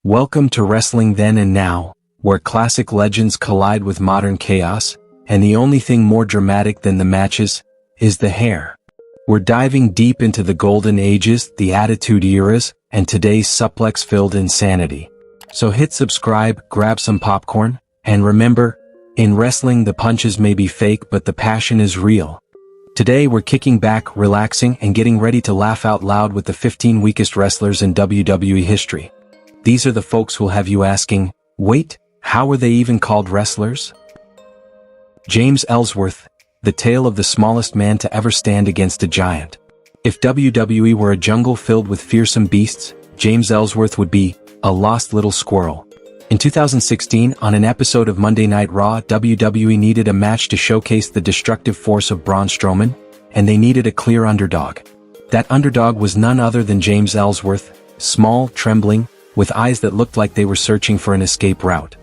Welcome to Wrestling Then and Now, where classic legends collide with modern chaos, and the only thing more dramatic than the matches is the hair. We're diving deep into the golden ages, the attitude eras, and today's suplex-filled insanity. So hit subscribe, grab some popcorn, and remember, in wrestling the punches may be fake but the passion is real. Today we're kicking back, relaxing, and getting ready to laugh out loud with the 15 weakest wrestlers in WWE history. These are the folks who'll have you asking, wait, how were they even called wrestlers? James Ellsworth, the tale of the smallest man to ever stand against a giant. If WWE were a jungle filled with fearsome beasts, James Ellsworth would be a lost little squirrel. In 2016, on an episode of Monday Night Raw, WWE needed a match to showcase the destructive force of Braun Strowman, and they needed a clear underdog. That underdog was none other than James Ellsworth, small, trembling, with eyes that looked like they were searching for an escape route.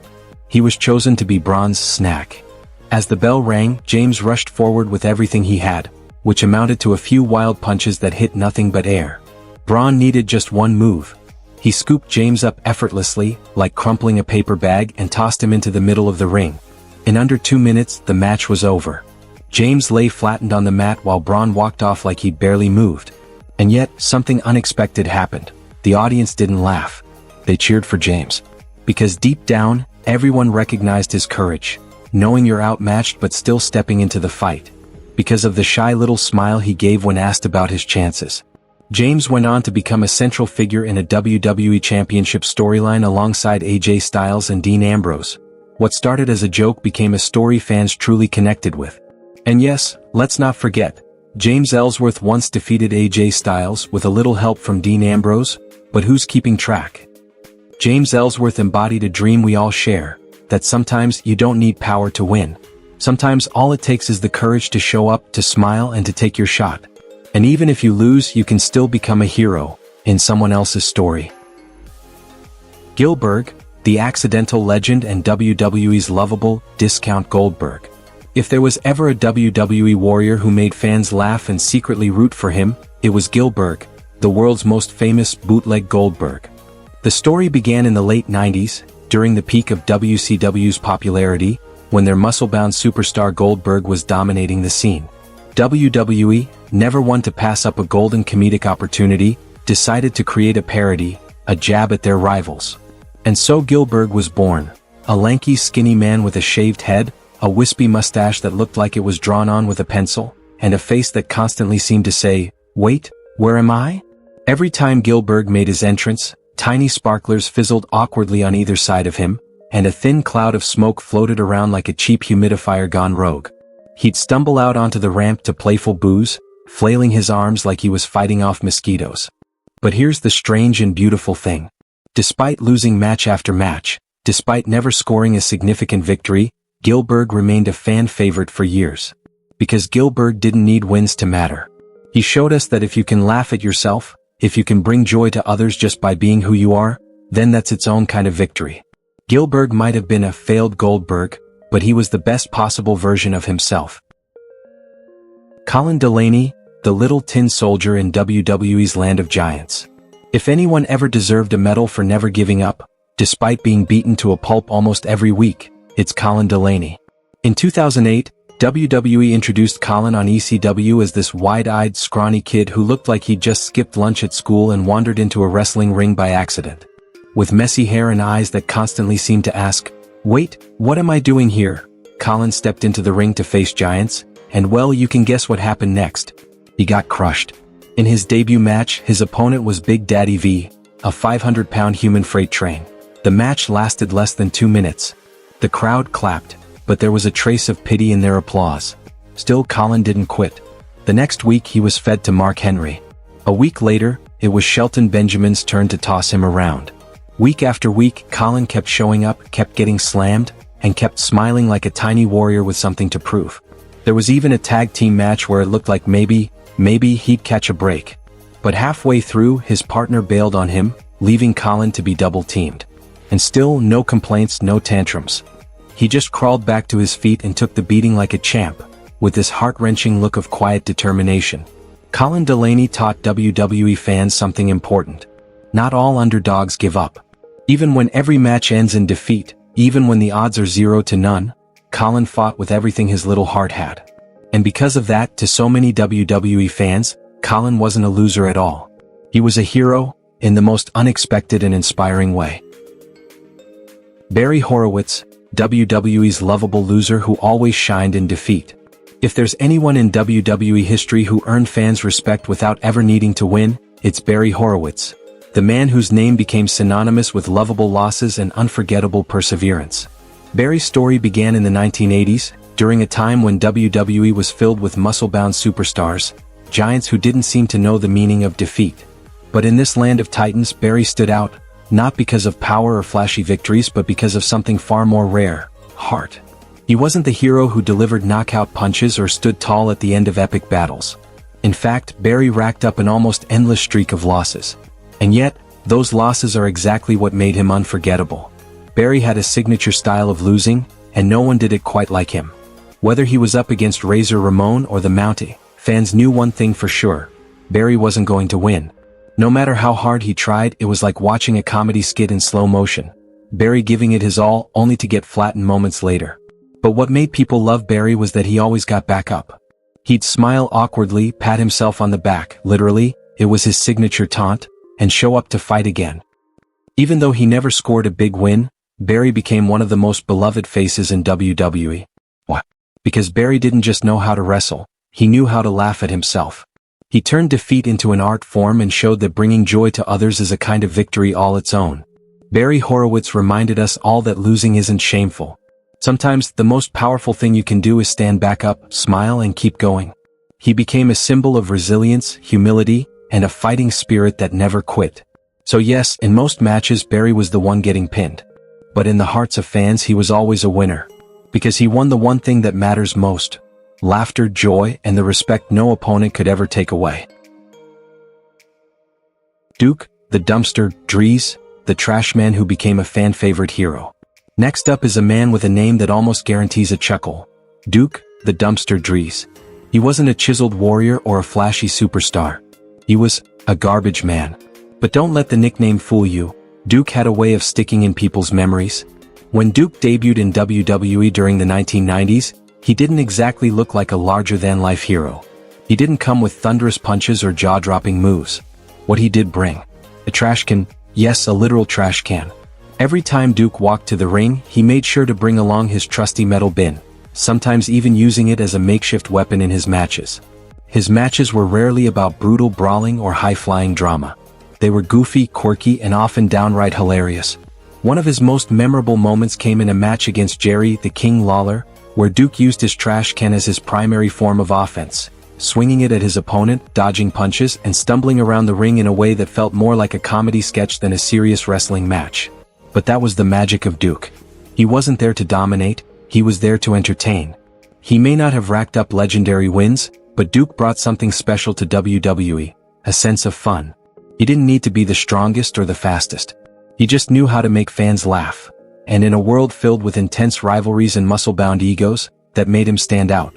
He was chosen to be Braun's snack. As the bell rang, James rushed forward with everything he had, which amounted to a few wild punches that hit nothing but air. Braun needed just one move. He scooped James up effortlessly, like crumpling a paper bag, and tossed him into the middle of the ring. In under 2 minutes, the match was over. James lay flattened on the mat while Braun walked off like he'd barely moved. And yet, something unexpected happened. The audience didn't laugh. They cheered for James. Because deep down, everyone recognized his courage, knowing you're outmatched but still stepping into the fight. Because of the shy little smile he gave when asked about his chances. James went on to become a central figure in a WWE Championship storyline alongside AJ Styles and Dean Ambrose. What started as a joke became a story fans truly connected with. And yes, let's not forget, James Ellsworth once defeated AJ Styles with a little help from Dean Ambrose, but who's keeping track? James Ellsworth embodied a dream we all share, that sometimes you don't need power to win. Sometimes all it takes is the courage to show up, to smile, and to take your shot. And even if you lose, you can still become a hero in someone else's story. Goldberg, the accidental legend and WWE's lovable, discount Goldberg. If there was ever a WWE warrior who made fans laugh and secretly root for him, it was Goldberg, the world's most famous bootleg Goldberg. The story began in the late 90s, during the peak of WCW's popularity, when their muscle-bound superstar Goldberg was dominating the scene. WWE, never one to pass up a golden comedic opportunity, decided to create a parody, a jab at their rivals. And so Goldberg was born, a lanky skinny man with a shaved head, a wispy mustache that looked like it was drawn on with a pencil, and a face that constantly seemed to say, wait, where am I? Every time Goldberg made his entrance, tiny sparklers fizzled awkwardly on either side of him, and a thin cloud of smoke floated around like a cheap humidifier gone rogue. He'd stumble out onto the ramp to playful boos, flailing his arms like he was fighting off mosquitoes. But here's the strange and beautiful thing. Despite losing match after match, despite never scoring a significant victory, Goldberg remained a fan favorite for years. Because Goldberg didn't need wins to matter. He showed us that if you can laugh at yourself, if you can bring joy to others just by being who you are, then that's its own kind of victory. Goldberg might have been a failed Goldberg, but he was the best possible version of himself. Colin Delaney, the little tin soldier in WWE's Land of Giants. If anyone ever deserved a medal for never giving up, despite being beaten to a pulp almost every week, it's Colin Delaney. In 2008, WWE introduced Colin on ECW as this wide-eyed, scrawny kid who looked like he'd just skipped lunch at school and wandered into a wrestling ring by accident. With messy hair and eyes that constantly seemed to ask, wait, what am I doing here? Colin stepped into the ring to face giants, and well, you can guess what happened next. He got crushed. In his debut match, his opponent was Big Daddy V, a 500-pound human freight train. The match lasted less than 2 minutes. The crowd clapped, but there was a trace of pity in their applause. Still, Colin didn't quit. The next week he was fed to Mark Henry. A week later, it was Shelton Benjamin's turn to toss him around. Week after week, Colin kept showing up, kept getting slammed, and kept smiling like a tiny warrior with something to prove. There was even a tag team match where it looked like maybe he'd catch a break. But halfway through, his partner bailed on him, leaving Colin to be double-teamed. And still, no complaints, no tantrums. He just crawled back to his feet and took the beating like a champ, with this heart-wrenching look of quiet determination. Colin Delaney taught WWE fans something important. Not all underdogs give up. Even when every match ends in defeat, even when the odds are 0-0, Colin fought with everything his little heart had. And because of that, to so many WWE fans, Colin wasn't a loser at all. He was a hero, in the most unexpected and inspiring way. Barry Horowitz, WWE's lovable loser who always shined in defeat. If there's anyone in WWE history who earned fans' respect without ever needing to win, it's Barry Horowitz, the man whose name became synonymous with lovable losses and unforgettable perseverance. Barry's story began in the 1980s, during a time when WWE was filled with muscle-bound superstars, giants who didn't seem to know the meaning of defeat. But in this land of titans, Barry stood out, not because of power or flashy victories but because of something far more rare: heart. He wasn't the hero who delivered knockout punches or stood tall at the end of epic battles. In fact, Barry racked up an almost endless streak of losses. And yet, those losses are exactly what made him unforgettable. Barry had a signature style of losing, and no one did it quite like him. Whether he was up against Razor Ramon or the Mountie, fans knew one thing for sure: Barry wasn't going to win. No matter how hard he tried, it was like watching a comedy skit in slow motion. Barry giving it his all, only to get flattened moments later. But what made people love Barry was that he always got back up. He'd smile awkwardly, pat himself on the back, literally, it was his signature taunt, and show up to fight again. Even though he never scored a big win, Barry became one of the most beloved faces in WWE. Why? Because Barry didn't just know how to wrestle, he knew how to laugh at himself. He turned defeat into an art form and showed that bringing joy to others is a kind of victory all its own. Barry Horowitz reminded us all that losing isn't shameful. Sometimes, the most powerful thing you can do is stand back up, smile and keep going. He became a symbol of resilience, humility, and a fighting spirit that never quit. So yes, in most matches Barry was the one getting pinned. But in the hearts of fans he was always a winner. Because he won the one thing that matters most: laughter, joy, and the respect no opponent could ever take away. Duke, the Dumpster Dre, the trash man who became a fan-favorite hero. Next up is a man with a name that almost guarantees a chuckle: Duke, the Dumpster Dre. He wasn't a chiseled warrior or a flashy superstar. He was a garbage man. But don't let the nickname fool you. Duke had a way of sticking in people's memories. When Duke debuted in WWE during the 1990s, he didn't exactly look like a larger-than-life hero. He didn't come with thunderous punches or jaw-dropping moves. What he did bring: a trash can, yes, a literal trash can. Every time Duke walked to the ring, he made sure to bring along his trusty metal bin, sometimes even using it as a makeshift weapon in his matches. His matches were rarely about brutal brawling or high-flying drama. They were goofy, quirky, and often downright hilarious. One of his most memorable moments came in a match against Jerry the King Lawler, where Duke used his trash can as his primary form of offense, swinging it at his opponent, dodging punches, and stumbling around the ring in a way that felt more like a comedy sketch than a serious wrestling match. But that was the magic of Duke. He wasn't there to dominate, he was there to entertain. He may not have racked up legendary wins, but Duke brought something special to WWE: a sense of fun. He didn't need to be the strongest or the fastest. He just knew how to make fans laugh. And in a world filled with intense rivalries and muscle-bound egos, that made him stand out.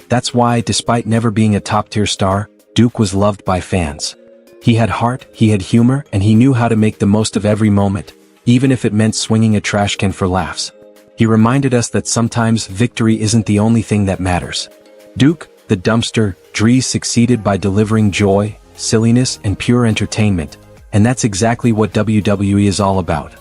That's why, despite never being a top-tier star, Duke was loved by fans. He had heart, he had humor, and he knew how to make the most of every moment, even if it meant swinging a trash can for laughs. He reminded us that sometimes victory isn't the only thing that matters. Duke, the Dumpster Dre, succeeded by delivering joy, silliness, and pure entertainment, and that's exactly what WWE is all about.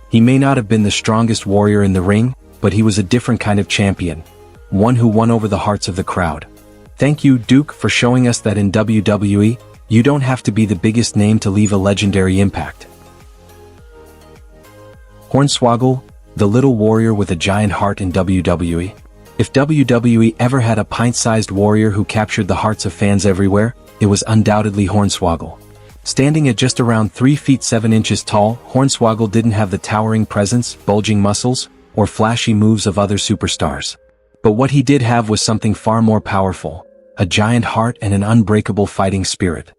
He may not have been the strongest warrior in the ring, but he was a different kind of champion, one who won over the hearts of the crowd. Thank you, Duke, for showing us that in WWE, you don't have to be the biggest name to leave a legendary impact. Hornswaggle, the little warrior with a giant heart in WWE. If WWE ever had a pint-sized warrior who captured the hearts of fans everywhere, it was undoubtedly Hornswaggle. Standing at just around 3 feet 7 inches tall, Hornswaggle didn't have the towering presence, bulging muscles, or flashy moves of other superstars. But what he did have was something far more powerful: a giant heart and an unbreakable fighting spirit.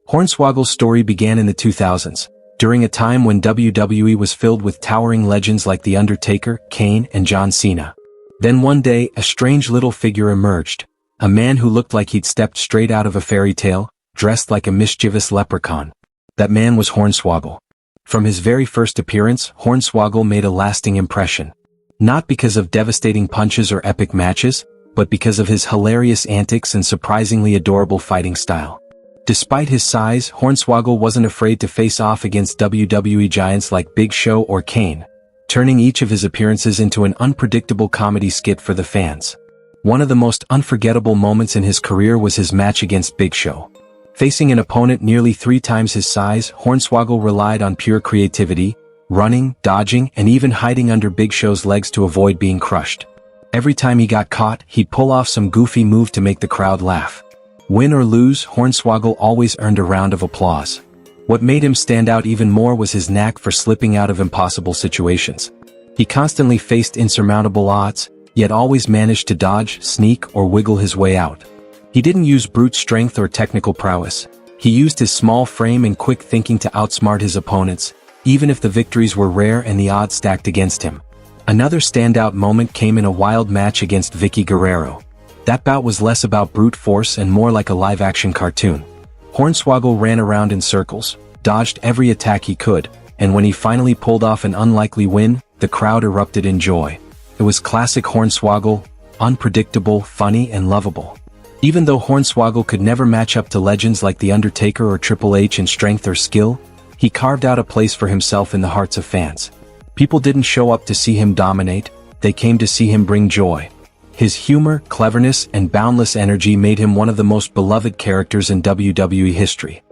Hornswaggle's story began in the 2000s, during a time when WWE was filled with towering legends like The Undertaker, Kane, and John Cena. Then one day, a strange little figure emerged, a man who looked like he'd stepped straight out of a fairy tale, dressed like a mischievous leprechaun. That man was Hornswaggle. From his very first appearance, Hornswaggle made a lasting impression. Not because of devastating punches or epic matches, but because of his hilarious antics and surprisingly adorable fighting style. Despite his size, Hornswaggle wasn't afraid to face off against WWE giants like Big Show or Kane, turning each of his appearances into an unpredictable comedy skit for the fans. One of the most unforgettable moments in his career was his match against Big Show. Facing an opponent nearly 3 times his size, Hornswaggle relied on pure creativity, running, dodging, and even hiding under Big Show's legs to avoid being crushed. Every time he got caught, he'd pull off some goofy move to make the crowd laugh. Win or lose, Hornswaggle always earned a round of applause. What made him stand out even more was his knack for slipping out of impossible situations. He constantly faced insurmountable odds, yet always managed to dodge, sneak, or wiggle his way out. He didn't use brute strength or technical prowess. He used his small frame and quick thinking to outsmart his opponents, even if the victories were rare and the odds stacked against him. Another standout moment came in a wild match against Vicky Guerrero. That bout was less about brute force and more like a live-action cartoon. Hornswaggle ran around in circles, dodged every attack he could, and when he finally pulled off an unlikely win, the crowd erupted in joy. It was classic Hornswaggle, unpredictable, funny, and lovable. Even though Hornswaggle could never match up to legends like The Undertaker or Triple H in strength or skill, he carved out a place for himself in the hearts of fans. People didn't show up to see him dominate, they came to see him bring joy. His humor, cleverness, and boundless energy made him one of the most beloved characters in WWE history.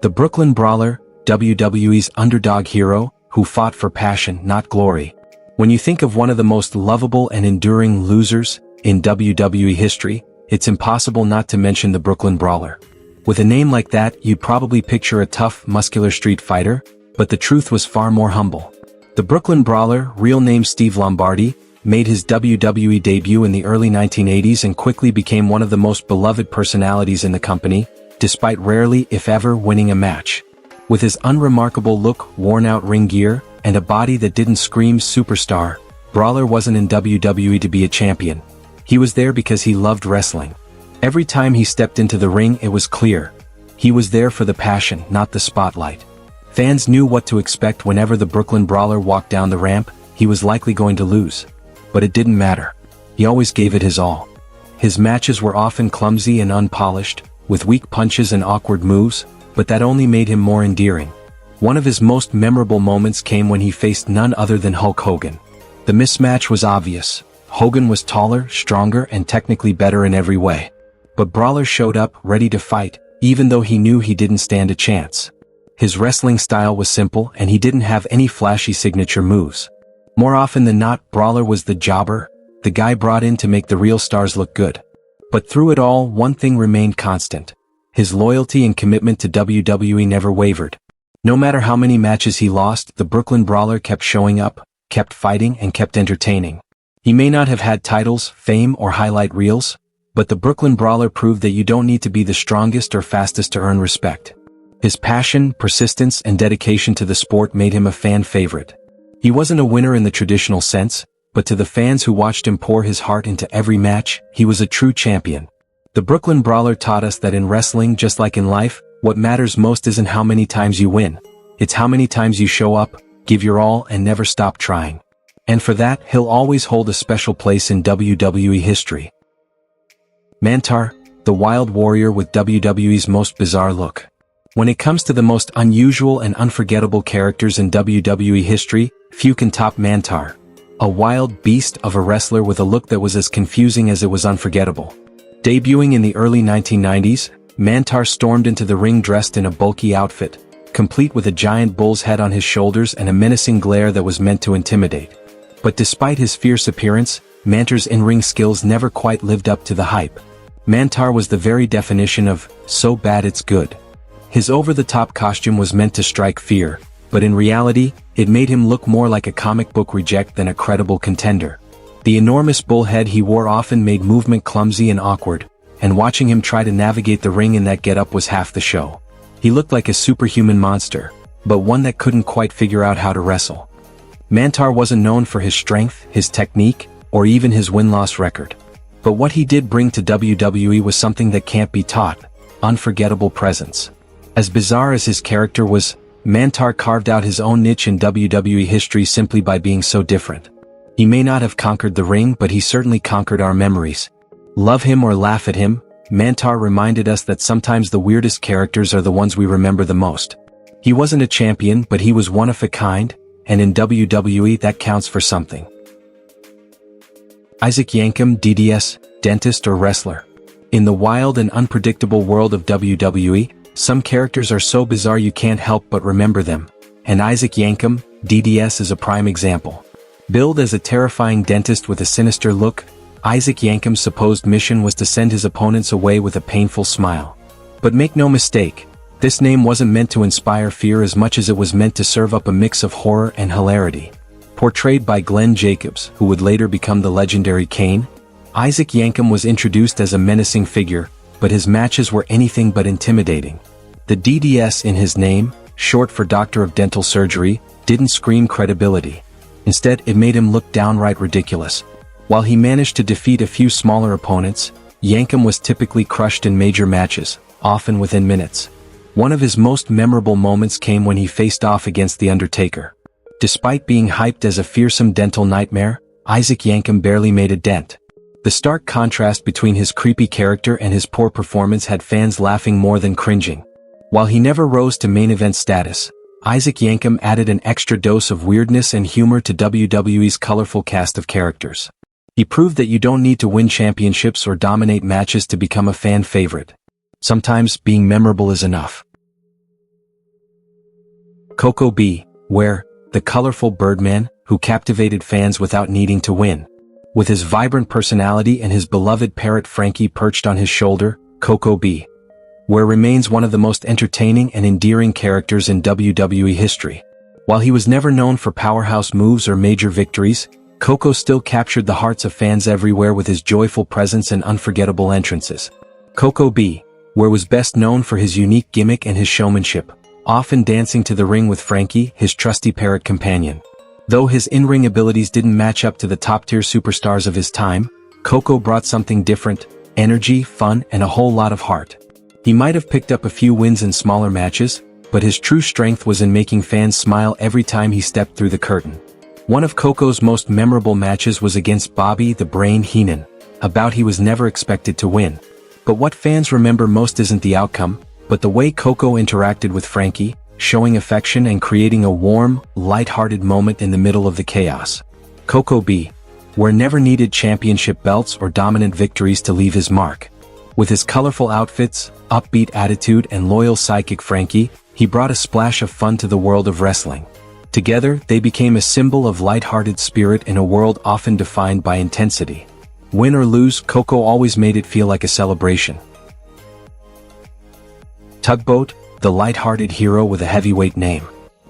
The Brooklyn Brawler, WWE's underdog hero, who fought for passion, not glory. When you think of one of the most lovable and enduring losers in WWE history, it's impossible not to mention the Brooklyn Brawler. With a name like that, you'd probably picture a tough, muscular street fighter, but the truth was far more humble. The Brooklyn Brawler, real name Steve Lombardi, made his WWE debut in the early 1980s and quickly became one of the most beloved personalities in the company, despite rarely, if ever, winning a match. With his unremarkable look, worn-out ring gear, and a body that didn't scream superstar, Brawler wasn't in WWE to be a champion. He was there because he loved wrestling. Every time he stepped into the ring, it was clear. He was there for the passion, not the spotlight. Fans knew what to expect whenever the Brooklyn Brawler walked down the ramp. He was likely going to lose. But it didn't matter. He always gave it his all. His matches were often clumsy and unpolished, with weak punches and awkward moves, but that only made him more endearing. One of his most memorable moments came when he faced none other than Hulk Hogan. The mismatch was obvious. Hogan was taller, stronger, and technically better in every way. But Brawler showed up, ready to fight, even though he knew he didn't stand a chance. His wrestling style was simple, and he didn't have any flashy signature moves. More often than not, Brawler was the jobber, the guy brought in to make the real stars look good. But through it all, one thing remained constant. His loyalty and commitment to WWE never wavered. No matter how many matches he lost, the Brooklyn Brawler kept showing up, kept fighting, and kept entertaining. He may not have had titles, fame, or highlight reels, but the Brooklyn Brawler proved that you don't need to be the strongest or fastest to earn respect. His passion, persistence, and dedication to the sport made him a fan favorite. He wasn't a winner in the traditional sense, but to the fans who watched him pour his heart into every match, he was a true champion. The Brooklyn Brawler taught us that in wrestling, just like in life, what matters most isn't how many times you win. It's how many times you show up, give your all, and never stop trying. And for that, he'll always hold a special place in WWE history. Mantar, the Wild Warrior with WWE's most bizarre look. When it comes to the most unusual and unforgettable characters in WWE history, few can top Mantar. A wild beast of a wrestler with a look that was as confusing as it was unforgettable. Debuting in the early 1990s, Mantar stormed into the ring dressed in a bulky outfit, complete with a giant bull's head on his shoulders and a menacing glare that was meant to intimidate. But despite his fierce appearance, Mantar's in-ring skills never quite lived up to the hype. Mantar was the very definition of, so bad it's good. His over-the-top costume was meant to strike fear, but in reality, it made him look more like a comic book reject than a credible contender. The enormous bull head he wore often made movement clumsy and awkward, and watching him try to navigate the ring in that getup was half the show. He looked like a superhuman monster, but one that couldn't quite figure out how to wrestle. Mantar wasn't known for his strength, his technique, or even his win-loss record. But what he did bring to WWE was something that can't be taught: unforgettable presence. As bizarre as his character was, Mantar carved out his own niche in WWE history simply by being so different. He may not have conquered the ring, but he certainly conquered our memories. Love him or laugh at him, Mantar reminded us that sometimes the weirdest characters are the ones we remember the most. He wasn't a champion, but he was one of a kind, and in WWE that counts for something. Isaac Yankham DDS, dentist or wrestler. In the wild and unpredictable world of WWE, some characters are so bizarre you can't help but remember them, and Isaac Yankham DDS is a prime example. Billed as a terrifying dentist with a sinister look, Isaac Yankham's supposed mission was to send his opponents away with a painful smile. But make no mistake, this name wasn't meant to inspire fear as much as it was meant to serve up a mix of horror and hilarity. Portrayed by Glenn Jacobs, who would later become the legendary Kane, Isaac Yankham was introduced as a menacing figure, but his matches were anything but intimidating. The DDS in his name, short for Doctor of Dental Surgery, didn't scream credibility. Instead, it made him look downright ridiculous. While he managed to defeat a few smaller opponents, Yankham was typically crushed in major matches, often within minutes. One of his most memorable moments came when he faced off against The Undertaker. Despite being hyped as a fearsome dental nightmare, Isaac Yankham barely made a dent. The stark contrast between his creepy character and his poor performance had fans laughing more than cringing. While he never rose to main event status, Isaac Yankham added an extra dose of weirdness and humor to WWE's colorful cast of characters. He proved that you don't need to win championships or dominate matches to become a fan favorite. Sometimes being memorable is enough. Koko B, the colorful Birdman, who captivated fans without needing to win. With his vibrant personality and his beloved parrot Frankie perched on his shoulder, Koko B remains one of the most entertaining and endearing characters in WWE history. While he was never known for powerhouse moves or major victories, Koko still captured the hearts of fans everywhere with his joyful presence and unforgettable entrances. Koko B was best known for his unique gimmick and his showmanship, often dancing to the ring with Frankie, his trusty parrot companion. Though his in-ring abilities didn't match up to the top-tier superstars of his time, Koko brought something different: energy, fun, and a whole lot of heart. He might have picked up a few wins in smaller matches, but his true strength was in making fans smile every time he stepped through the curtain. One of Koko's most memorable matches was against Bobby the Brain Heenan, a bout he was never expected to win. But what fans remember most isn't the outcome, but the way Koko interacted with Frankie, showing affection and creating a warm, light-hearted moment in the middle of the chaos. Koko B never needed championship belts or dominant victories to leave his mark. With his colorful outfits, upbeat attitude, and loyal sidekick Frankie, he brought a splash of fun to the world of wrestling. Together, they became a symbol of light-hearted spirit in a world often defined by intensity. Win or lose, Koko always made it feel like a celebration. Tugboat, the light-hearted hero with a heavyweight name.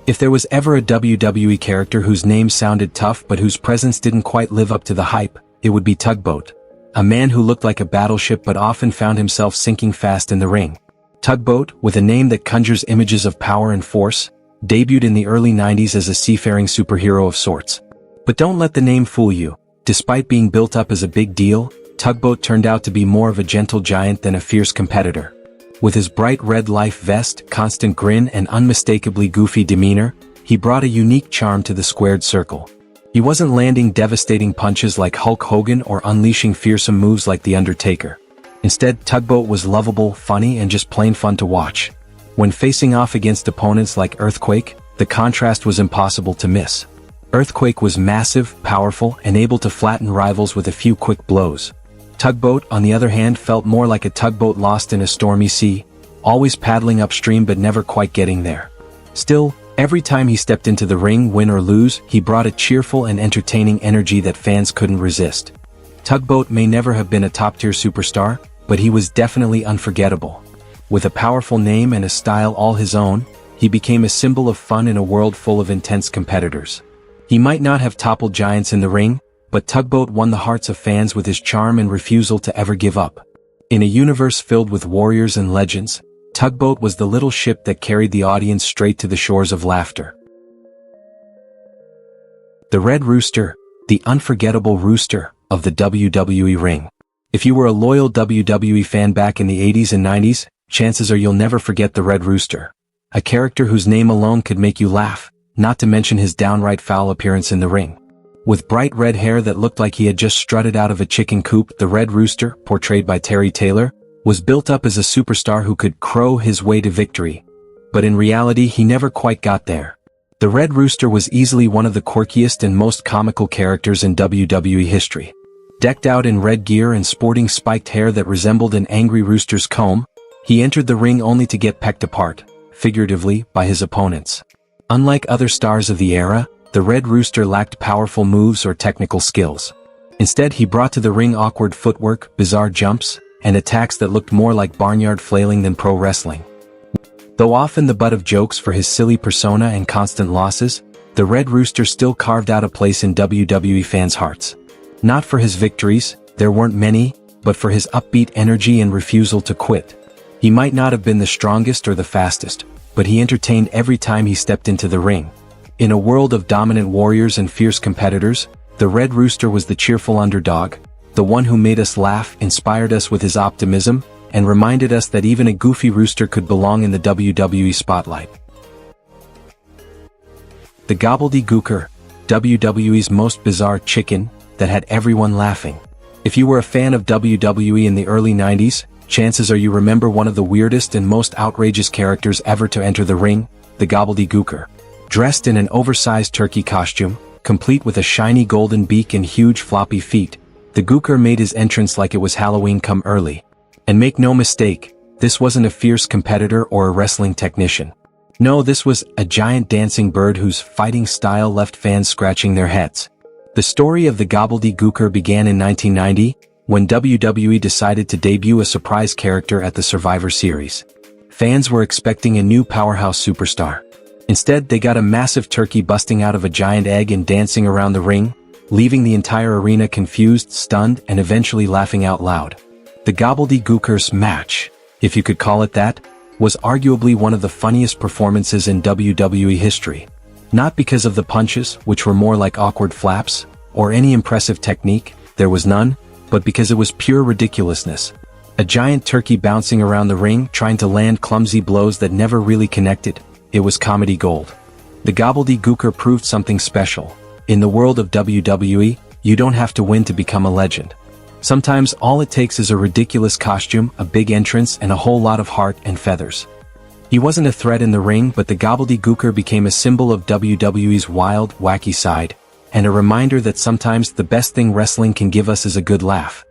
If there was ever a WWE character whose name sounded tough but whose presence didn't quite live up to the hype, it would be Tugboat. A man who looked like a battleship but often found himself sinking fast in the ring. Tugboat, with a name that conjures images of power and force, debuted in the early 90s as a seafaring superhero of sorts. But don't let the name fool you. Despite being built up as a big deal, Tugboat turned out to be more of a gentle giant than a fierce competitor. With his bright red life vest, constant grin, and unmistakably goofy demeanor, he brought a unique charm to the squared circle. He wasn't landing devastating punches like Hulk Hogan or unleashing fearsome moves like The Undertaker. Instead, Tugboat was lovable, funny, and just plain fun to watch. When facing off against opponents like Earthquake, the contrast was impossible to miss. Earthquake was massive, powerful, and able to flatten rivals with a few quick blows. Tugboat, on the other hand, felt more like a tugboat lost in a stormy sea, always paddling upstream but never quite getting there. Still, every time he stepped into the ring, win or lose, he brought a cheerful and entertaining energy that fans couldn't resist. Tugboat may never have been a top-tier superstar, but he was definitely unforgettable. With a powerful name and a style all his own, he became a symbol of fun in a world full of intense competitors. He might not have toppled giants in the ring, but Tugboat won the hearts of fans with his charm and refusal to ever give up. In a universe filled with warriors and legends, Tugboat was the little ship that carried the audience straight to the shores of laughter. The Red Rooster, the unforgettable rooster of the WWE ring. If you were a loyal WWE fan back in the 80s and 90s, chances are you'll never forget the Red Rooster. a character whose name alone could make you laugh, not to mention his downright foul appearance in the ring. With bright red hair that looked like he had just strutted out of a chicken coop, the Red Rooster, portrayed by Terry Taylor, was built up as a superstar who could crow his way to victory. But in reality he never quite got there. The Red Rooster was easily one of the quirkiest and most comical characters in WWE history. Decked out in red gear and sporting spiked hair that resembled an angry rooster's comb, he entered the ring only to get pecked apart, figuratively, by his opponents. Unlike other stars of the era, the Red Rooster lacked powerful moves or technical skills. Instead, he brought to the ring awkward footwork, bizarre jumps, and attacks that looked more like barnyard flailing than pro wrestling. Though often the butt of jokes for his silly persona and constant losses, the Red Rooster still carved out a place in WWE fans' hearts. Not for his victories, there weren't many, but for his upbeat energy and refusal to quit. He might not have been the strongest or the fastest, but he entertained every time he stepped into the ring. In a world of dominant warriors and fierce competitors, the Red Rooster was the cheerful underdog, the one who made us laugh, inspired us with his optimism, and reminded us that even a goofy rooster could belong in the WWE spotlight. The Gobbledygooker, WWE's most bizarre chicken, that had everyone laughing. If you were a fan of WWE in the early 90s, chances are you remember one of the weirdest and most outrageous characters ever to enter the ring, the Gobbledygooker. Dressed in an oversized turkey costume, complete with a shiny golden beak and huge floppy feet, the Gooker made his entrance like it was Halloween come early. And make no mistake, this wasn't a fierce competitor or a wrestling technician. No, this was a giant dancing bird whose fighting style left fans scratching their heads. The story of the Gobbledygooker began in 1990, when WWE decided to debut a surprise character at the Survivor Series. Fans were expecting a new powerhouse superstar. Instead, they got a massive turkey busting out of a giant egg and dancing around the ring, leaving the entire arena confused, stunned, and eventually laughing out loud. The Gobbledygooker's match, if you could call it that, was arguably one of the funniest performances in WWE history. Not because of the punches, which were more like awkward flaps, or any impressive technique, there was none, but because it was pure ridiculousness. A giant turkey bouncing around the ring trying to land clumsy blows that never really connected. It was comedy gold. The Gobbledygooker proved something special. In the world of WWE, you don't have to win to become a legend. Sometimes all it takes is a ridiculous costume, a big entrance, and a whole lot of heart and feathers. He wasn't a threat in the ring, but the Gobbledygooker became a symbol of WWE's wild, wacky side, and a reminder that sometimes the best thing wrestling can give us is a good laugh.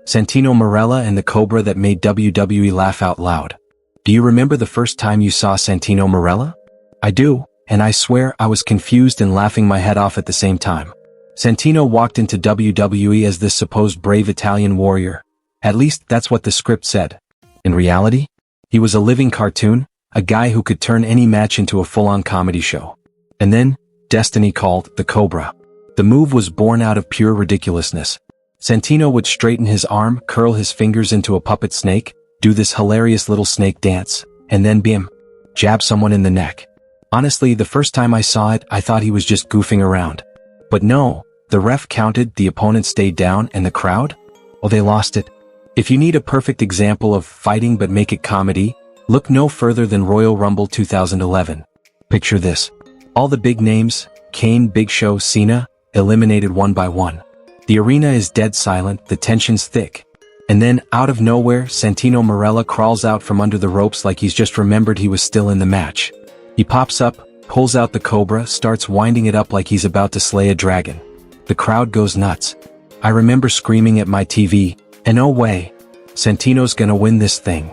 Santino Marella and the Cobra that made WWE laugh out loud. Do you remember the first time you saw Santino Marella? I do, and I swear I was confused and laughing my head off at the same time. Santino walked into WWE as this supposed brave Italian warrior. At least that's what the script said. In reality, he was a living cartoon, a guy who could turn any match into a full-on comedy show. And then, destiny called the Cobra. The move was born out of pure ridiculousness. Santino would straighten his arm, curl his fingers into a puppet snake, do this hilarious little snake dance, and then bim, jab someone in the neck. Honestly, the first time I saw it, I thought he was just goofing around. But no, the ref counted, the opponent stayed down, and the crowd? Oh, they lost it. If you need a perfect example of fighting but make it comedy, look no further than Royal Rumble 2011. Picture this. All the big names, Kane, Big Show, Cena, eliminated one by one. The arena is dead silent, the tension's thick. And then, out of nowhere, Santino Marella crawls out from under the ropes like he's just remembered he was still in the match. He pops up, pulls out the Cobra, starts winding it up like he's about to slay a dragon. The crowd goes nuts. I remember screaming at my TV, and no way, Santino's gonna win this thing.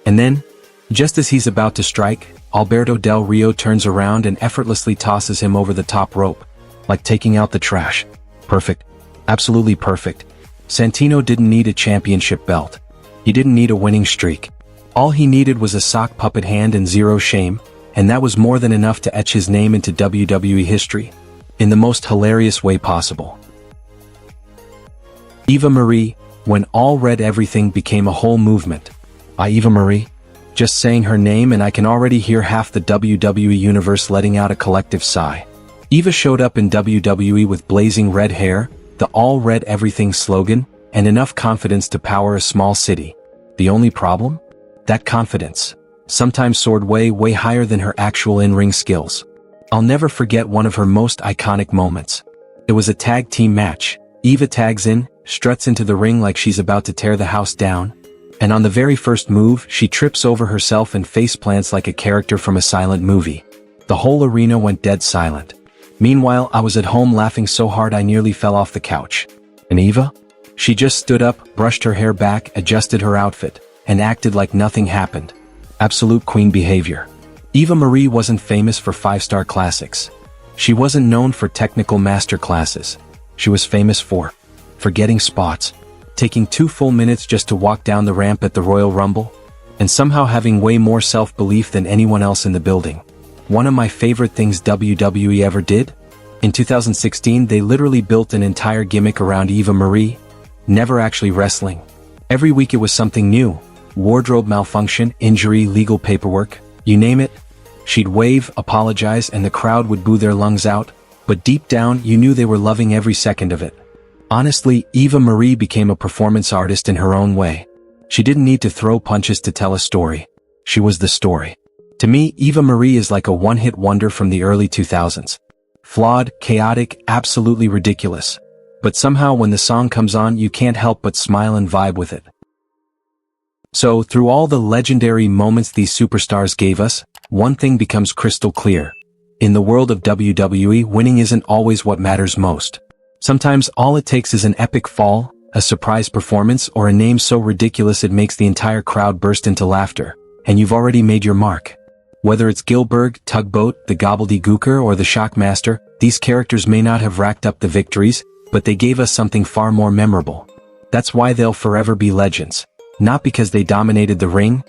And then, just as he's about to strike, Alberto Del Rio turns around and effortlessly tosses him over the top rope, like taking out the trash. Perfect. Absolutely perfect. Santino didn't need a championship belt. He didn't need a winning streak. All he needed was a sock puppet hand and zero shame, and that was more than enough to etch his name into WWE history, in the most hilarious way possible. Eva Marie, when all red everything became a whole movement. Eva Marie? Just saying her name and I can already hear half the WWE universe letting out a collective sigh. Eva showed up in WWE with blazing red hair, the all red everything slogan, and enough confidence to power a small city. The only problem? That confidence. sometimes soared way higher than her actual in-ring skills. I'll never forget one of her most iconic moments. It was a tag team match. Eva tags in, struts into the ring like she's about to tear the house down, and on the very first move, she trips over herself and faceplants like a character from a silent movie. The whole arena went dead silent. Meanwhile, I was at home laughing so hard I nearly fell off the couch. And Eva? She just stood up, brushed her hair back, adjusted her outfit, and acted like nothing happened. Absolute queen behavior. Eva Marie wasn't famous for 5-star classics. She wasn't known for technical master classes. She was famous for forgetting spots, taking 2 full minutes just to walk down the ramp at the Royal Rumble, and somehow having way more self-belief than anyone else in the building. One of my favorite things WWE ever did? In 2016, they literally built an entire gimmick around Eva Marie, never actually wrestling. Every week it was something new. Wardrobe malfunction, injury, legal paperwork, you name it. She'd wave, apologize, and the crowd would boo their lungs out, but deep down you knew they were loving every second of it. Honestly, Eva Marie became a performance artist in her own way. She didn't need to throw punches to tell a story. She was the story. To me, Eva Marie is like a one-hit wonder from the early 2000s. Flawed, chaotic, absolutely ridiculous. But somehow when the song comes on you can't help but smile and vibe with it. So, through all the legendary moments these superstars gave us, one thing becomes crystal clear. In the world of WWE, winning isn't always what matters most. Sometimes all it takes is an epic fall, a surprise performance, or a name so ridiculous it makes the entire crowd burst into laughter, and you've already made your mark. Whether it's Goldberg, Tugboat, the Gobbledygooker, or the Shockmaster, these characters may not have racked up the victories, but they gave us something far more memorable. That's why they'll forever be legends. Not because they dominated the ring,